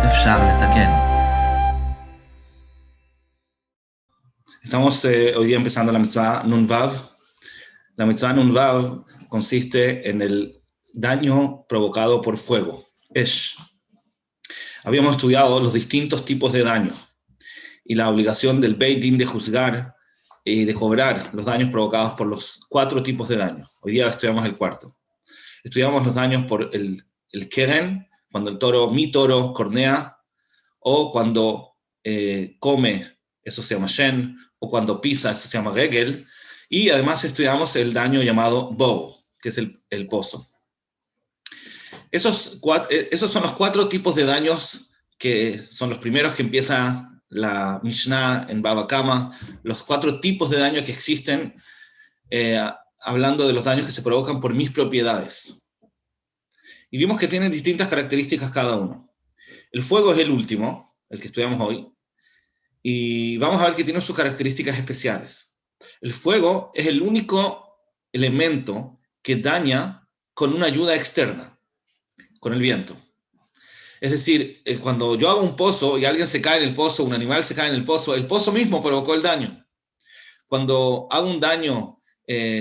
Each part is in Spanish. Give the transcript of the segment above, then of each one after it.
אפשר לתקן. Estamos hoy día empezando la mitzvah Nun Vav. La mitzvah Nun Vav consiste en el daño provocado por fuego, Esh. Habíamos estudiado los distintos tipos de daño y la obligación del Beit Din de juzgar y de cobrar los daños provocados por los 4 tipos de daño. Hoy día estudiamos el cuarto. Estudiamos los daños por el keren, cuando el toro, mi toro, cornea, o cuando come, eso se llama shen, o cuando pisa, eso se llama regel, y además estudiamos el daño llamado bow, que es el pozo. Esos son los 4 tipos de daños que son los primeros que empieza la Mishnah en Baba Kama, los 4 tipos de daño que existen, hablando de los daños que se provocan por mis propiedades. Y vimos que tienen distintas características cada uno. El fuego es el último, el que estudiamos hoy, y vamos a ver que tiene sus características especiales. El fuego es el único elemento que daña con una ayuda externa, con el viento. Es decir, cuando yo hago un pozo y alguien se cae en el pozo, un animal se cae en el pozo mismo provocó el daño. Cuando hago un daño,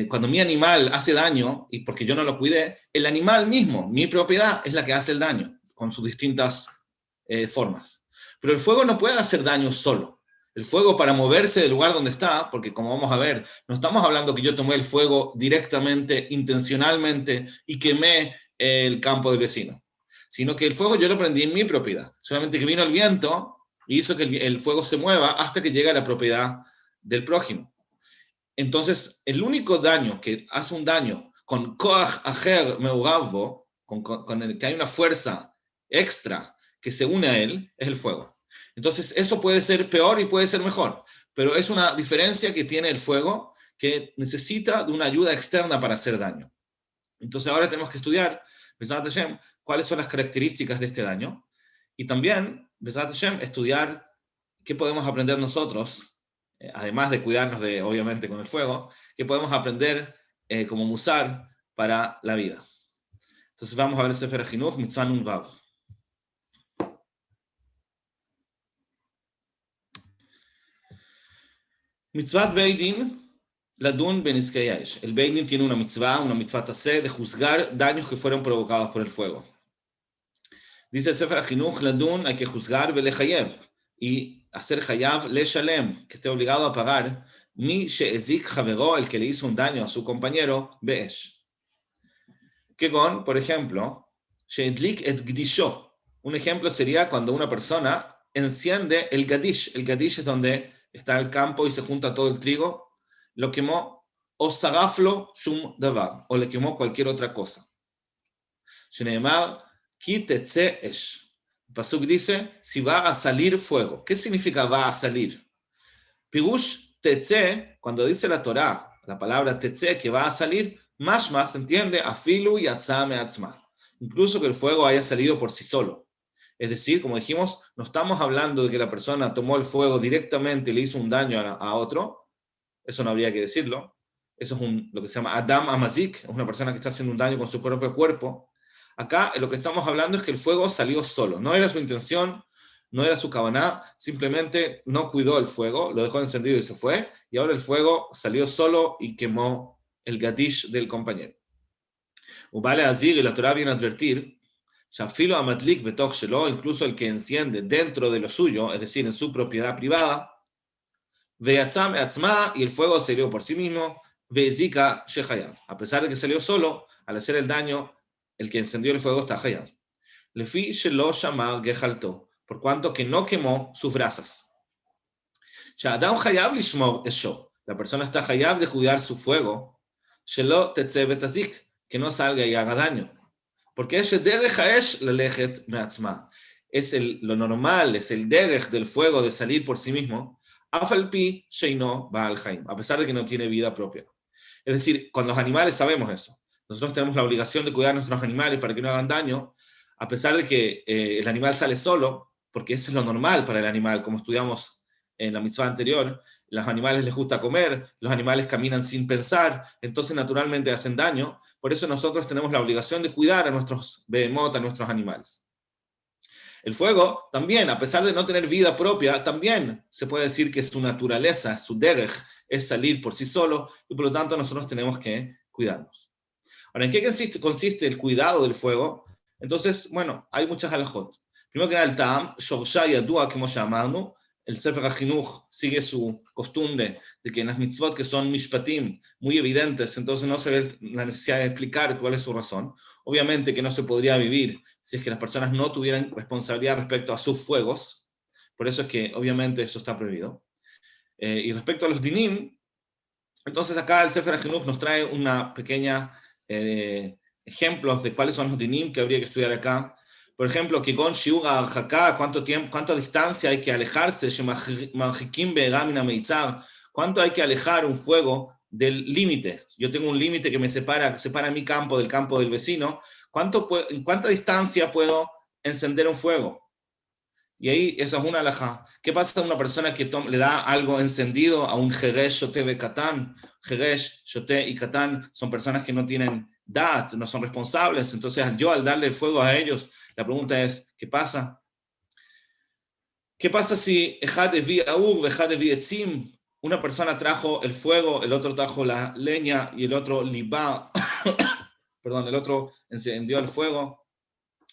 cuando mi animal hace daño, y porque yo no lo cuidé, el animal mismo, mi propiedad, es la que hace el daño, con sus distintas formas. Pero el fuego no puede hacer daño solo. El fuego, para moverse del lugar donde está, porque como vamos a ver, no estamos hablando que yo tomé el fuego directamente, intencionalmente, y quemé el campo del vecino, sino que el fuego yo lo prendí en mi propiedad. Solamente que vino el viento y hizo que el fuego se mueva hasta que llegue a la propiedad del prójimo. Entonces, el único daño que hace un daño con koach acher meugavbo, con el que hay una fuerza extra que se une a él, es el fuego. Entonces, eso puede ser peor y puede ser mejor, pero es una diferencia que tiene el fuego que necesita de una ayuda externa para hacer daño. Entonces, ahora tenemos que estudiar, Besat Hashem, cuáles son las características de este daño, y también, Besat Hashem, estudiar qué podemos aprender nosotros, además de cuidarnos obviamente con el fuego, qué podemos aprender como musar para la vida. Entonces vamos a ver el Sefer HaChinuch, Mitzvah Nun Vav. Mitzvah Beit Din, Ladun Benizkei Ha'esh. El Beit Din tiene una mitzvah taseh, de juzgar daños que fueron provocados por el fuego. Dice el Sefer HaChinuch, Ladun, hay que juzgar velechayev, y hacer hayav le shalem, que esté obligado a pagar, mi she'ezik javero, el que le hizo un daño a su compañero, be'esh. Kegon, por ejemplo, she'edlik et gdisho. Un ejemplo sería cuando una persona enciende el gadish. El gadish es donde está el campo y se junta todo el trigo. Lo quemó, o sagaflo shum davar, o le quemó cualquier otra cosa. Sheneemar ki tetze esh. El pasuk dice, si va a salir fuego. ¿Qué significa va a salir? Pirush tetze, cuando dice la Torá, la palabra tetze, que va a salir, más entiende, afilu yatza me'atzma. Incluso que el fuego haya salido por sí solo. Es decir, como dijimos, no estamos hablando de que la persona tomó el fuego directamente y le hizo un daño a otro. Eso no habría que decirlo. Eso es lo que se llama Adam Amazik, es una persona que está haciendo un daño con su propio cuerpo. Acá lo que estamos hablando es que el fuego salió solo. No era su intención, no era su kavaná, simplemente no cuidó el fuego, lo dejó encendido y se fue, y ahora el fuego salió solo y quemó el gadish del compañero. Ubale Azir, y la Torah viene a advertir, Shafilo Amatlik betoch shelo, incluso el que enciende dentro de lo suyo, es decir, en su propiedad privada, Veyatzam eatzma, y el fuego salió por sí mismo, Veyzika shechayav. A pesar de que salió solo, al hacer el daño, el que encendió el fuego está hayav. Lefi shelo shamar gehalto, por cuanto que no quemó sus brasas. Sha'adam hayav lishmor esho, la persona está hayav de cuidar su fuego, shelo tetze betazik, que no salga y haga daño. Porque ese derech haesh lelechet meatzma, es lo normal, es el derech del fuego de salir por sí mismo, afalpi sheino baal haim, a pesar de que no tiene vida propia. Es decir, con los animales sabemos eso. Nosotros tenemos la obligación de cuidar a nuestros animales para que no hagan daño, a pesar de que el animal sale solo, porque eso es lo normal para el animal, como estudiamos en la mitzvah anterior. Los animales les gusta comer, los animales caminan sin pensar, entonces naturalmente hacen daño. Por eso nosotros tenemos la obligación de cuidar a nuestros behemot, a nuestros animales. El fuego también, a pesar de no tener vida propia, también se puede decir que su naturaleza, su derech, es salir por sí solo, y por lo tanto nosotros tenemos que cuidarnos. Ahora, ¿en qué consiste el cuidado del fuego? Entonces, bueno, hay muchas halajot. Primero que nada, el Ta'am, Shorsha Yadua, como llamamos, el Sefer HaChinuch sigue su costumbre de que en las mitzvot que son mishpatim, muy evidentes, entonces no se ve la necesidad de explicar cuál es su razón. Obviamente que no se podría vivir si es que las personas no tuvieran responsabilidad respecto a sus fuegos, por eso es que obviamente eso está prohibido. Y respecto a los dinim, entonces acá el Sefer HaChinuch nos trae una pequeña ejemplos de cuáles son los dinim que habría que estudiar acá. Por ejemplo, que con Shiuga al-Haká, cuánta distancia hay que alejarse, cuánto hay que alejar un fuego del límite. Yo tengo un límite que me separa mi campo del campo del vecino. ¿En cuánta distancia puedo encender un fuego? Y ahí, eso es una alajá. ¿Qué pasa a una persona que le da algo encendido a un Jeresh, Shoté, Bekatán? Jeresh, Shoté y Katán son personas que no tienen dat, no son responsables. Entonces, al darle el fuego a ellos, la pregunta es, ¿qué pasa? ¿Qué pasa si Ejad evi Aub, Ejad evi Etzim? Una persona trajo el fuego, el otro trajo la leña y el otro libá, perdón, el otro encendió el fuego.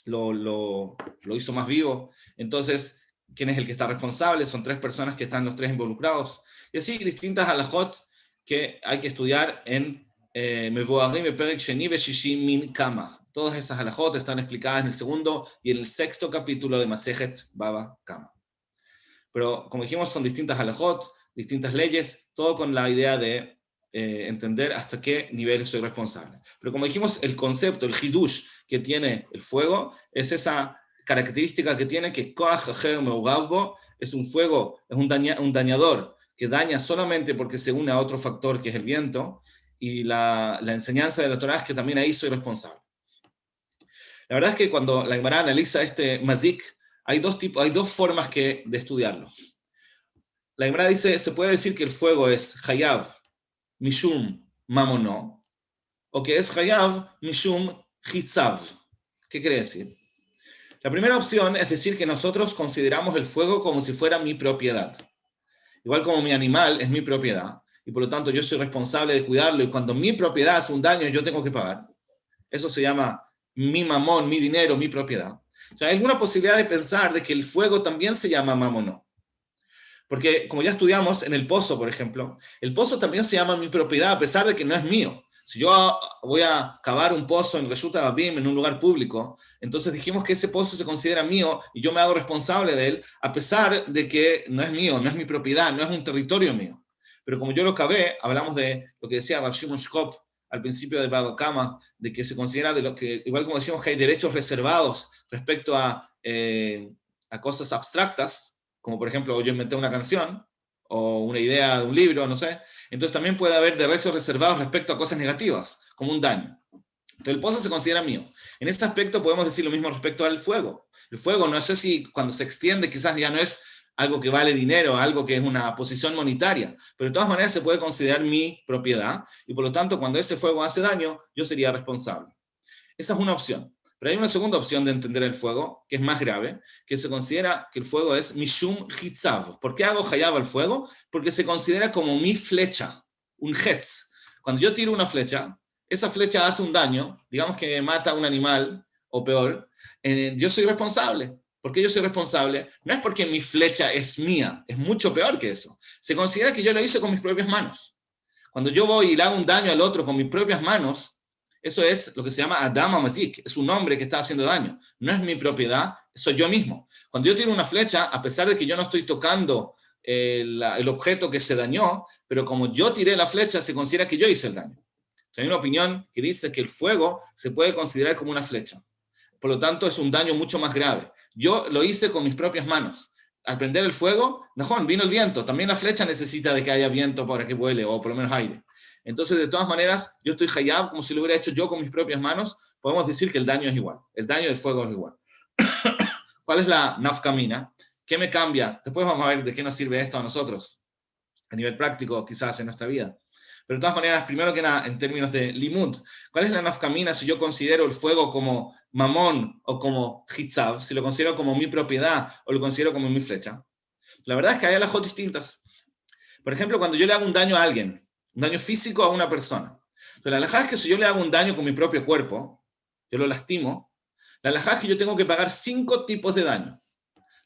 Lo hizo más vivo. Entonces, ¿quién es el que está responsable? Son tres personas que están los tres involucrados. Y así, distintas halajot que hay que estudiar en Mevoarim, Perek Sheni, Veshishi, Min Kama. Todas esas halajot están explicadas en el segundo y en el sexto capítulo de Masejet Baba Kama. Pero, como dijimos, son distintas halajot, distintas leyes, todo con la idea de entender hasta qué nivel soy responsable. Pero como dijimos, el concepto, el hidush que tiene el fuego, es esa característica que tiene que es un fuego, es un dañador que daña solamente porque se une a otro factor que es el viento, y la enseñanza de la Torah es que también ahí soy responsable. La verdad es que cuando la Gemara analiza este mazik, hay dos formas de estudiarlo. La Gemara dice, se puede decir que el fuego es hayav mishum mamono, o que es hayav mishum hitzav. ¿Qué quiere decir? La primera opción es decir que nosotros consideramos el fuego como si fuera mi propiedad. Igual como mi animal es mi propiedad, y por lo tanto yo soy responsable de cuidarlo, y cuando mi propiedad hace un daño yo tengo que pagar. Eso se llama mi mamón, mi dinero, mi propiedad. O sea, hay alguna posibilidad de pensar de que el fuego también se llama mamono. Porque, como ya estudiamos en el pozo, por ejemplo, el pozo también se llama mi propiedad, a pesar de que no es mío. Si yo voy a cavar un pozo en Reshut HaRabim, en un lugar público, entonces dijimos que ese pozo se considera mío y yo me hago responsable de él, a pesar de que no es mío, no es mi propiedad, no es un territorio mío. Pero como yo lo cavé, hablamos de lo que decía Rav Shimon Shkop al principio del Baba Kama, de que se considera de lo que, igual como decimos que hay derechos reservados respecto a cosas abstractas, como por ejemplo yo inventé una canción o una idea de un libro, no sé, entonces también puede haber derechos reservados respecto a cosas negativas, como un daño. Entonces el pozo se considera mío. En ese aspecto podemos decir lo mismo respecto al fuego. El fuego, no sé si cuando se extiende quizás ya no es algo que vale dinero, algo que es una posición monetaria, pero de todas maneras se puede considerar mi propiedad, y por lo tanto cuando ese fuego hace daño, yo sería responsable. Esa es una opción. Pero hay una segunda opción de entender el fuego, que es más grave, que se considera que el fuego es mishum hitzav. ¿Por qué hago hayab al fuego? Porque se considera como mi flecha, un hetz. Cuando yo tiro una flecha, esa flecha hace un daño, digamos que mata a un animal, o peor, yo soy responsable. ¿Por qué yo soy responsable? No es porque mi flecha es mía, es mucho peor que eso. Se considera que yo lo hice con mis propias manos. Cuando yo voy y le hago un daño al otro con mis propias manos, eso es lo que se llama Adam Amazik, es un hombre que está haciendo daño. No es mi propiedad, soy yo mismo. Cuando yo tiro una flecha, a pesar de que yo no estoy tocando el objeto que se dañó, pero como yo tiré la flecha, se considera que yo hice el daño. Hay una opinión que dice que el fuego se puede considerar como una flecha. Por lo tanto, es un daño mucho más grave. Yo lo hice con mis propias manos. Al prender el fuego, no, vino el viento. También la flecha necesita de que haya viento para que vuele, o por lo menos aire. Entonces, de todas maneras, yo estoy hayab como si lo hubiera hecho yo con mis propias manos. Podemos decir que el daño es igual. El daño del fuego es igual. ¿Cuál es la nafkamina? ¿Qué me cambia? Después vamos a ver de qué nos sirve esto a nosotros, a nivel práctico, quizás en nuestra vida. Pero de todas maneras, primero que nada, en términos de limud, ¿cuál es la nafkamina si yo considero el fuego como mamón o como hitzav, si lo considero como mi propiedad o lo considero como mi flecha? La verdad es que hay alajot distintas. Por ejemplo, cuando yo le hago un daño a alguien, un daño físico a una persona. Entonces, la alajá es que si yo le hago un daño con mi propio cuerpo, yo lo lastimo, la alajá es que yo tengo que pagar 5 tipos de daño.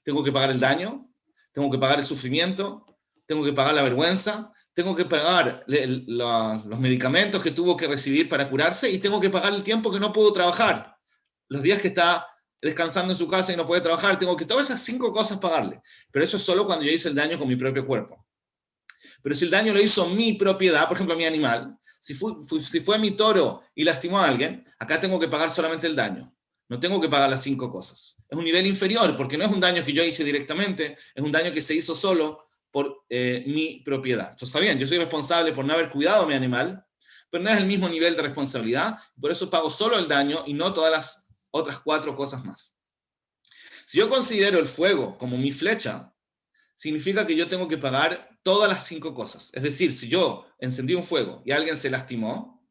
Tengo que pagar el daño, tengo que pagar el sufrimiento, tengo que pagar la vergüenza, tengo que pagar los medicamentos que tuvo que recibir para curarse y tengo que pagar el tiempo que no pudo trabajar. Los días que está descansando en su casa y no puede trabajar, tengo que todas esas 5 cosas pagarle. Pero eso es solo cuando yo hice el daño con mi propio cuerpo. Pero si el daño lo hizo mi propiedad, por ejemplo, mi animal, si fue mi toro y lastimó a alguien, acá tengo que pagar solamente el daño. No tengo que pagar las 5 cosas. Es un nivel inferior, porque no es un daño que yo hice directamente, es un daño que se hizo solo por mi propiedad. Entonces está bien, yo soy responsable por no haber cuidado a mi animal, pero no es el mismo nivel de responsabilidad, por eso pago solo el daño y no todas las otras 4 cosas más. Si yo considero el fuego como mi flecha, significa que yo tengo que pagar todas las 5 cosas. Es decir, si yo encendí un fuego y alguien se lastimó,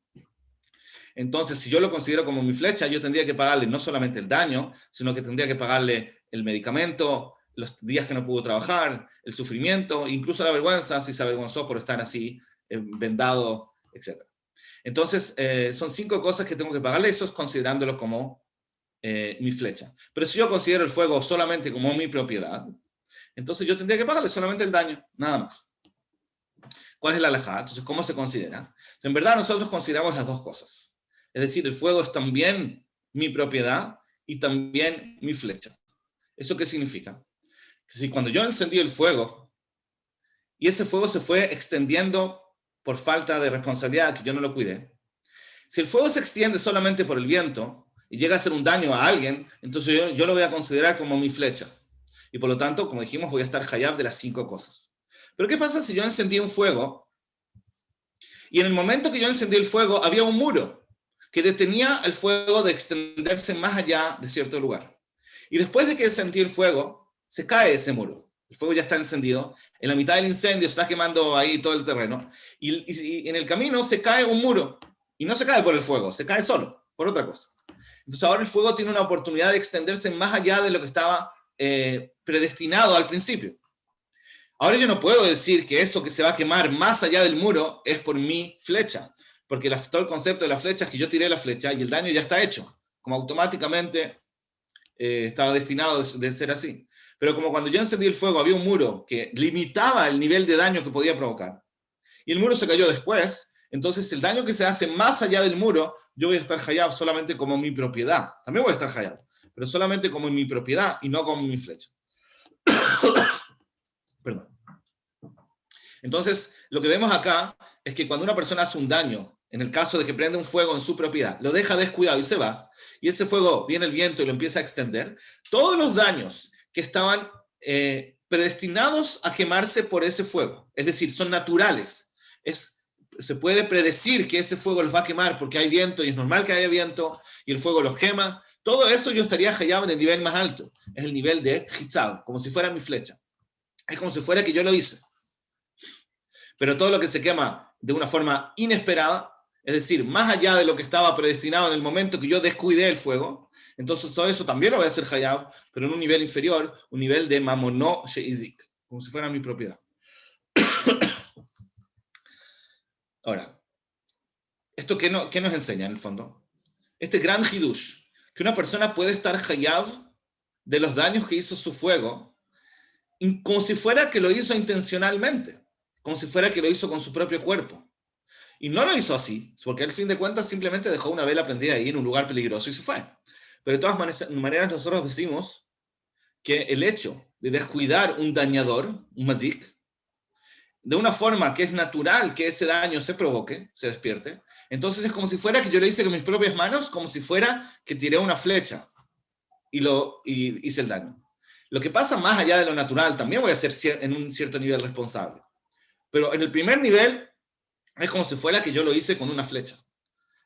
entonces si yo lo considero como mi flecha, yo tendría que pagarle no solamente el daño, sino que tendría que pagarle el medicamento, los días que no pudo trabajar, el sufrimiento, incluso la vergüenza, si se avergonzó por estar así, vendado, etc. Entonces, son 5 cosas que tengo que pagarle, eso es considerándolo como mi flecha. Pero si yo considero el fuego solamente como mi propiedad, entonces yo tendría que pagarle solamente el daño, nada más. ¿Cuál es la alajá? Entonces, ¿cómo se considera? En verdad, nosotros consideramos las 2 cosas. Es decir, el fuego es también mi propiedad y también mi flecha. ¿Eso qué significa? Que si cuando yo encendí el fuego y ese fuego se fue extendiendo por falta de responsabilidad, que yo no lo cuidé, si el fuego se extiende solamente por el viento y llega a hacer un daño a alguien, entonces yo lo voy a considerar como mi flecha. Y por lo tanto, como dijimos, voy a estar hayab de las 5 cosas. Pero ¿qué pasa si yo encendí un fuego y en el momento que yo encendí el fuego había un muro que detenía el fuego de extenderse más allá de cierto lugar? Y después de que encendí el fuego, se cae ese muro. El fuego ya está encendido. En la mitad del incendio se está quemando ahí todo el terreno. Y en el camino se cae un muro. Y no se cae por el fuego, se cae solo, por otra cosa. Entonces ahora el fuego tiene una oportunidad de extenderse más allá de lo que estaba predestinado al principio. Ahora yo no puedo decir que eso que se va a quemar más allá del muro es por mi flecha, porque todo el concepto de la flecha es que yo tiré la flecha y el daño ya está hecho, como automáticamente estaba destinado de ser así. Pero como cuando yo encendí el fuego había un muro que limitaba el nivel de daño que podía provocar, y el muro se cayó después, entonces el daño que se hace más allá del muro, yo voy a estar hayab solamente como mi propiedad. También voy a estar hayab, pero solamente como mi propiedad y no como mi flecha. Perdón. Entonces, lo que vemos acá es que cuando una persona hace un daño, en el caso de que prende un fuego en su propiedad, lo deja descuidado y se va, y ese fuego viene el viento y lo empieza a extender, todos los daños que estaban predestinados a quemarse por ese fuego, es decir, son naturales, se puede predecir que ese fuego los va a quemar porque hay viento y es normal que haya viento y el fuego los quema, todo eso yo estaría hayab en el nivel más alto, es el nivel de hitzav, como si fuera mi flecha, es como si fuera que yo lo hice. Pero todo lo que se quema de una forma inesperada, es decir, más allá de lo que estaba predestinado en el momento que yo descuidé el fuego, entonces todo eso también lo voy a hacer hayab, pero en un nivel inferior, un nivel de mamono sheizik, como si fuera mi propiedad. Ahora, ¿esto qué nos enseña en el fondo? Este gran hidush, que una persona puede estar hayab de los daños que hizo su fuego, como si fuera que lo hizo intencionalmente, como si fuera que lo hizo con su propio cuerpo. Y no lo hizo así, porque él, sin de cuentas, simplemente dejó una vela prendida ahí en un lugar peligroso y se fue. Pero de todas maneras nosotros decimos que el hecho de descuidar un dañador, un mazik, de una forma que es natural que ese daño se provoque, se despierte, entonces es como si fuera que yo lo hice con mis propias manos, como si fuera que tiré una flecha y hice el daño. Lo que pasa más allá de lo natural, también voy a ser en un cierto nivel responsable. Pero en el primer nivel, es como si fuera que yo lo hice con una flecha.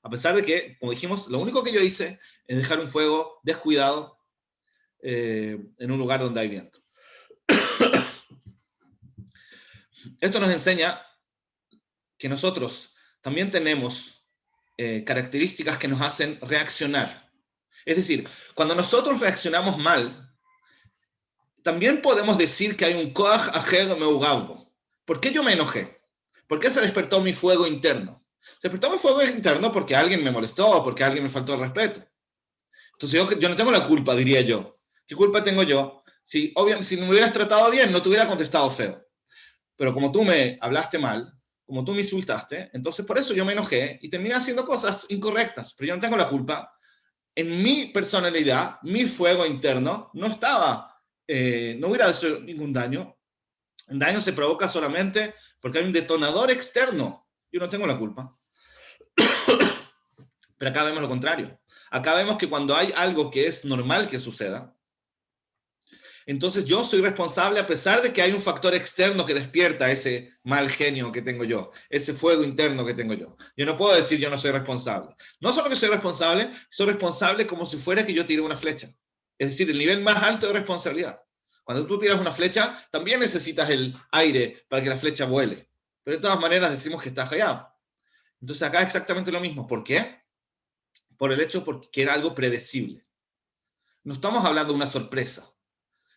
A pesar de que, como dijimos, lo único que yo hice es dejar un fuego descuidado en un lugar donde hay viento. Esto nos enseña que nosotros, también tenemos características que nos hacen reaccionar. Es decir, cuando nosotros reaccionamos mal, también podemos decir que hay un koach aher meugavbo. ¿Por qué yo me enojé? ¿Por qué se despertó mi fuego interno? Se despertó mi fuego interno porque alguien me molestó, porque alguien me faltó el respeto. Entonces yo no tengo la culpa, diría yo. ¿Qué culpa tengo yo? Si me hubieras tratado bien, no te hubiera contestado feo. Pero como tú me hablaste mal, como tú me insultaste, entonces por eso yo me enojé y terminé haciendo cosas incorrectas. Pero yo no tengo la culpa. En mi personalidad, mi fuego interno no estaba, no hubiera hecho ningún daño. El daño se provoca solamente porque hay un detonador externo. Yo no tengo la culpa. Pero acá vemos lo contrario. Acá vemos que cuando hay algo que es normal que suceda, entonces yo soy responsable a pesar de que hay un factor externo que despierta ese mal genio que tengo yo, ese fuego interno que tengo yo. Yo no puedo decir yo no soy responsable. No solo que soy responsable como si fuera que yo tire una flecha. Es decir, el nivel más alto de responsabilidad. Cuando tú tiras una flecha, también necesitas el aire para que la flecha vuele. Pero de todas maneras decimos que está hallado. Entonces acá es exactamente lo mismo. ¿Por qué? Por el hecho porque era algo predecible. No estamos hablando de una sorpresa.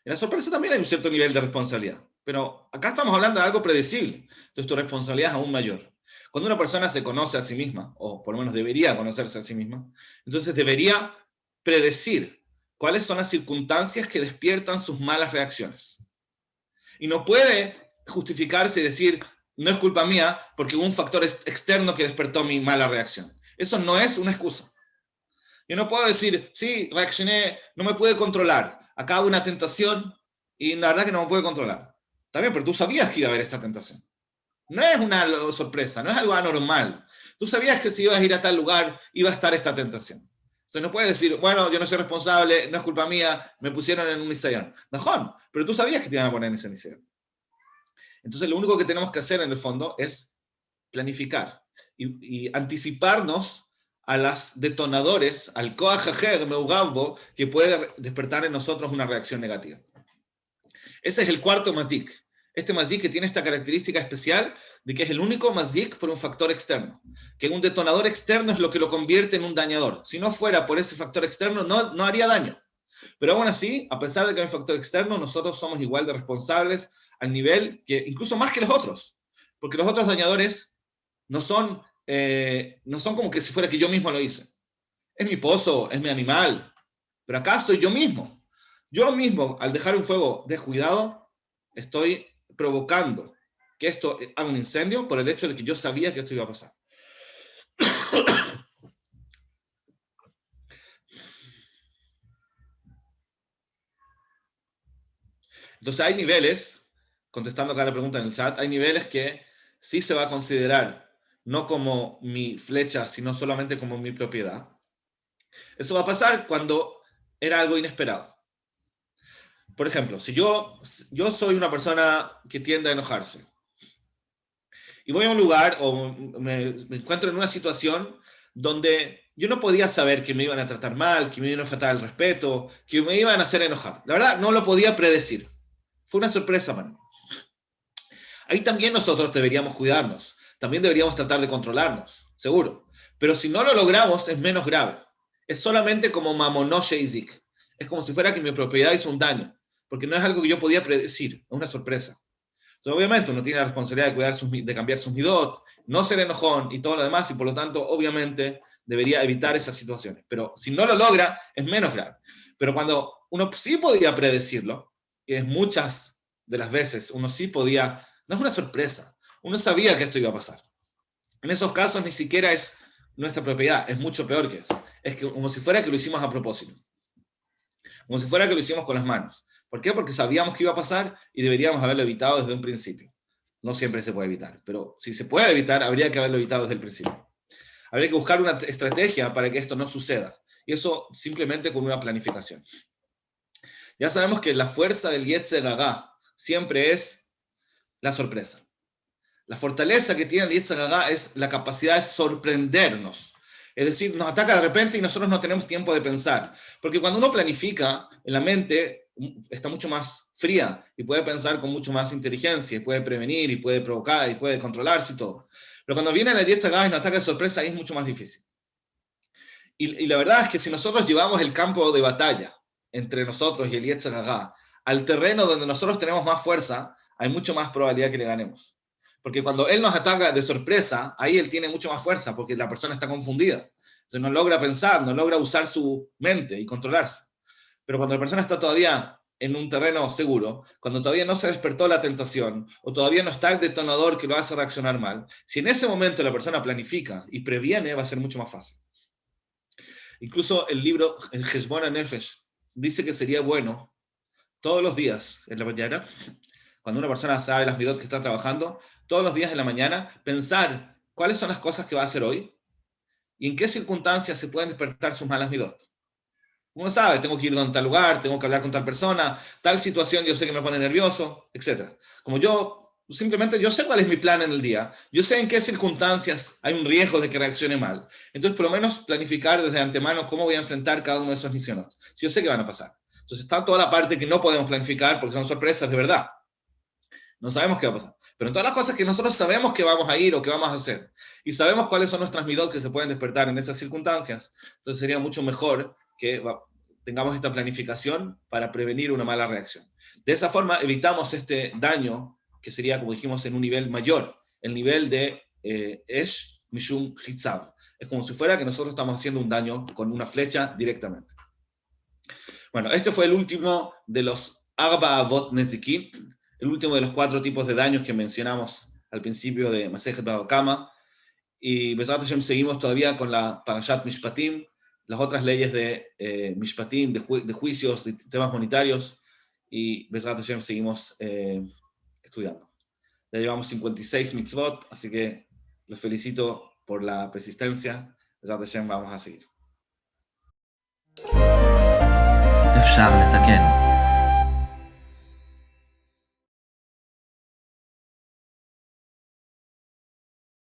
En la sorpresa también hay un cierto nivel de responsabilidad, pero acá estamos hablando de algo predecible, entonces tu responsabilidad es aún mayor. Cuando una persona se conoce a sí misma, o por lo menos debería conocerse a sí misma, entonces debería predecir cuáles son las circunstancias que despiertan sus malas reacciones. Y no puede justificarse y decir, no es culpa mía porque hubo un factor externo que despertó mi mala reacción. Eso no es una excusa. Yo no puedo decir, sí, reaccioné, no me pude controlar. Acá hubo una tentación y la verdad que no me pude controlar. Está bien, pero tú sabías que iba a haber esta tentación. No es una sorpresa, no es algo anormal. Tú sabías que si ibas a ir a tal lugar iba a estar esta tentación. Entonces no puedes decir, bueno, yo no soy responsable, no es culpa mía, me pusieron en un nisayón. No, pero tú sabías que te iban a poner en ese nisayón. Entonces lo único que tenemos que hacer en el fondo es planificar y anticiparnos a las detonadores, al koach aher meugavbo, que puede despertar en nosotros una reacción negativa. Ese es el cuarto mazik. Este mazik que tiene esta característica especial de que es el único mazik por un factor externo. Que un detonador externo es lo que lo convierte en un dañador. Si no fuera por ese factor externo, no haría daño. Pero aún así, a pesar de que hay un factor externo, nosotros somos igual de responsables al nivel que, incluso más que los otros. Porque los otros dañadores no son como que si fuera que yo mismo lo hice. Es mi pozo, es mi animal. Pero acá estoy yo mismo. Yo mismo, al dejar un fuego descuidado, estoy provocando que esto haga un incendio por el hecho de que yo sabía que esto iba a pasar. Entonces hay niveles, contestando acá la pregunta en el chat, hay niveles que sí se va a considerar no como mi flecha, sino solamente como mi propiedad. Eso va a pasar cuando era algo inesperado. Por ejemplo, si yo soy una persona que tiende a enojarse y voy a un lugar o me encuentro en una situación donde yo no podía saber que me iban a tratar mal, que me iban a faltar el respeto, que me iban a hacer enojar. La verdad, no lo podía predecir. Fue una sorpresa para mí. Ahí también nosotros deberíamos cuidarnos. También deberíamos tratar de controlarnos, seguro. Pero si no lo logramos, es menos grave. Es solamente como mamonoshe izik. Es como si fuera que mi propiedad hizo un daño. Porque no es algo que yo podía predecir. Es una sorpresa. Entonces, obviamente, uno tiene la responsabilidad de cuidar de cambiar sus midot, no ser enojón y todo lo demás. Y por lo tanto, obviamente, debería evitar esas situaciones. Pero si no lo logra, es menos grave. Pero cuando uno sí podía predecirlo, que es muchas de las veces, uno sí podía, no es una sorpresa, uno sabía que esto iba a pasar. En esos casos ni siquiera es nuestra propiedad, es mucho peor que eso. Es que, como si fuera que lo hicimos a propósito. Como si fuera que lo hicimos con las manos. ¿Por qué? Porque sabíamos que iba a pasar y deberíamos haberlo evitado desde un principio. No siempre se puede evitar, pero si se puede evitar, habría que haberlo evitado desde el principio. Habría que buscar una estrategia para que esto no suceda. Y eso simplemente con una planificación. Ya sabemos que la fuerza del Yetzer Hara siempre es la sorpresa. La fortaleza que tiene el Yetzer Hara es la capacidad de sorprendernos. Es decir, nos ataca de repente y nosotros no tenemos tiempo de pensar. Porque cuando uno planifica, en la mente está mucho más fría y puede pensar con mucho más inteligencia, y puede prevenir, y puede provocar, y puede controlarse y todo. Pero cuando viene el Yetzer Hara y nos ataca de sorpresa, ahí es mucho más difícil. Y la verdad es que si nosotros llevamos el campo de batalla entre nosotros y el Yetzer Hara al terreno donde nosotros tenemos más fuerza, hay mucho más probabilidad que le ganemos. Porque cuando él nos ataca de sorpresa, ahí él tiene mucho más fuerza, porque la persona está confundida. Entonces no logra pensar, no logra usar su mente y controlarse. Pero cuando la persona está todavía en un terreno seguro, cuando todavía no se despertó la tentación, o todavía no está el detonador que lo hace reaccionar mal, si en ese momento la persona planifica y previene, va a ser mucho más fácil. Incluso el libro, el Heshbon HaNefesh, dice que sería bueno todos los días en la mañana, cuando una persona sabe las midot que está trabajando, todos los días en la mañana, pensar cuáles son las cosas que va a hacer hoy y en qué circunstancias se pueden despertar sus malas midot. Uno sabe, tengo que ir a tal lugar, tengo que hablar con tal persona, tal situación yo sé que me pone nervioso, etc. Como yo, simplemente yo sé cuál es mi plan en el día, yo sé en qué circunstancias hay un riesgo de que reaccione mal. Entonces, por lo menos planificar desde antemano cómo voy a enfrentar cada uno de esos misiones. Si yo sé que van a pasar. Entonces, está toda la parte que no podemos planificar porque son sorpresas de verdad. No sabemos qué va a pasar. Pero en todas las cosas que nosotros sabemos que vamos a ir o que vamos a hacer, y sabemos cuáles son nuestras midot que se pueden despertar en esas circunstancias, entonces sería mucho mejor que tengamos esta planificación para prevenir una mala reacción. De esa forma evitamos este daño, que sería, como dijimos, en un nivel mayor, el nivel de Esh Mishum Hitzav. Es como si fuera que nosotros estamos haciendo un daño con una flecha directamente. Bueno, este fue el último de los Arba Avot Nezikin, el último de los 4 tipos de daños que mencionamos al principio de Masejet Bava Kama, y Bezrat Hashem seguimos todavía con la Parashat Mishpatim, las otras leyes de Mishpatim, de juicios, de temas monetarios, y Bezrat Hashem seguimos estudiando. Ya llevamos 56 mitzvot, así que los felicito por la persistencia. Bezrat Hashem vamos a seguir. אפשר לתקן.